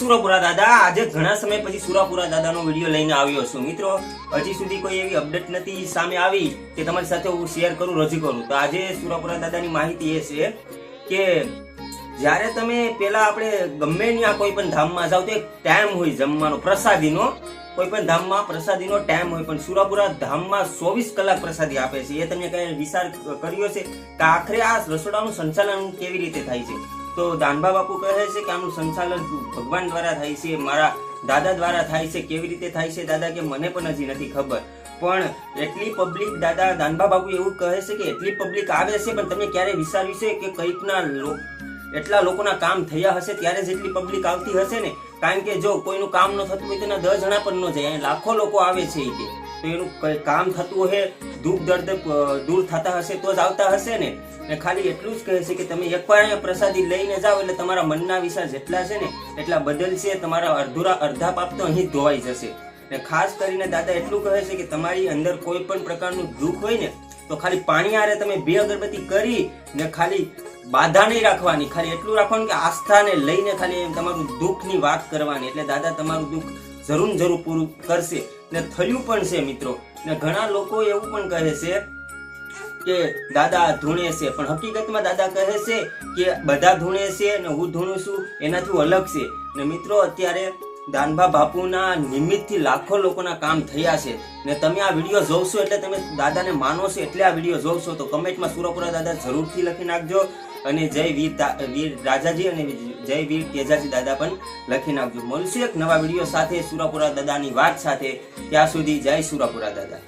સુરાપુરા દાદા, આજે ઘણા સમય પછી સુરાપુરા દાદાનો વિડીયો લઈને આવ્યો છું મિત્રો. હજી સુધી કોઈ એવી અપડેટ નથી સામે આવી કે તમારી સાથે હું શેર કરું, રજૂ કરું. તો આજે સુરાપુરા દાદાની માહિતી એ છે કે જ્યારે તમે પેલા આપણે ગમે ત્યાં કોઈ પણ ધામમાં જાવ તો એક ટાઈમ હોય જમવાનો, પ્રસાદીનો. કોઈ પણ ધામમાં પ્રસાદીનો ટાઈમ હોય, પણ સુરાપુરા ધામમાં 24 કલાક પ્રસાદી આપે છે. એ તમે કઈ વિચાર કર્યો છે કે આખરે આ રસોડાનું સંચાલન કેવી રીતે થાય છે? તો દાનબા બાપુ કહે છે કે આનું સંચાલન ભગવાન દ્વારા થાય છે, મારા દાદા દ્વારા થાય છે. કેવી રીતે થાય છે દાદા કે મને પણ હજી નથી ખબર, પણ એટલી પબ્લિક દાદા દાનબા બાપુ એવું કહે છે કે એટલી પબ્લિક આવે છે, પણ તમે ક્યારે વિચાર્યું છે કે કંઈકના એટલા લોકોના કામ થયા હશે ત્યારે જ એટલી પબ્લિક આવતી હશે ને? કારણ કે જો કોઈનું કામ ન થતું હોય તો એના 10 જણા પણ ન જાય, અહીં લાખો લોકો આવે છે કે તો એનું કામ થતું હશે, દુઃખ દર્દ દૂર થતા હશે તો જ આવતા હશે ને. ખાલી એટલું જ કહે છે કે તમે એકવાર અહીંયા પ્રસાદી લઈને જાઓ એટલે તમારા મનના વિચાર જેટલા છે ને એટલા બદલશે, તમારા અડધા પાપ તો અહીં ધોવાઈ જશે. ને ખાસ કરીને દાદા એટલું કહે છે કે તમારી અંદર કોઈ પણ પ્રકારનું દુઃખ હોય ને તો ખાલી પાણી આરે તમે 2 અગરબત્તી કરી ને ખાલી બાધા નહીં રાખવાની, ખાલી એટલું રાખવાનું કે આસ્થાને લઈને ખાલી તમારું દુઃખની વાત કરવાની, એટલે દાદા તમારું દુઃખ જરૂર પૂરું કરશે. ને થયું પણ છે મિત્રો. ને ઘણા લોકો એવું પણ કહે છે કે દાદા ધૂણે છે, પણ હકીકતમાં દાદા કહે છે કે બધા ધૂણે છે ને હું ધૂણું છું એનાથી અલગ છે. ને મિત્રો અત્યારે દાનબા બાપુના નિમિત્તથી લાખો લોકોના કામ થયા છે. ને તમે આ વિડીયો જોશો એટલે તમે દાદાને માનો છો એટલે આ વિડીયો જોશો. તો કમેન્ટમાં સુરાપુરા દાદા જરૂરથી લખી નાખજો, અને જય વીર રાજાજી અને જય વીર તેજાજી દાદા પણ લખી નાખજો. મળશું એક નવા વિડીયો સાથે સુરાપુરા દાદાની વાત સાથે. ત્યાં સુધી જય સુરાપુરા દાદા.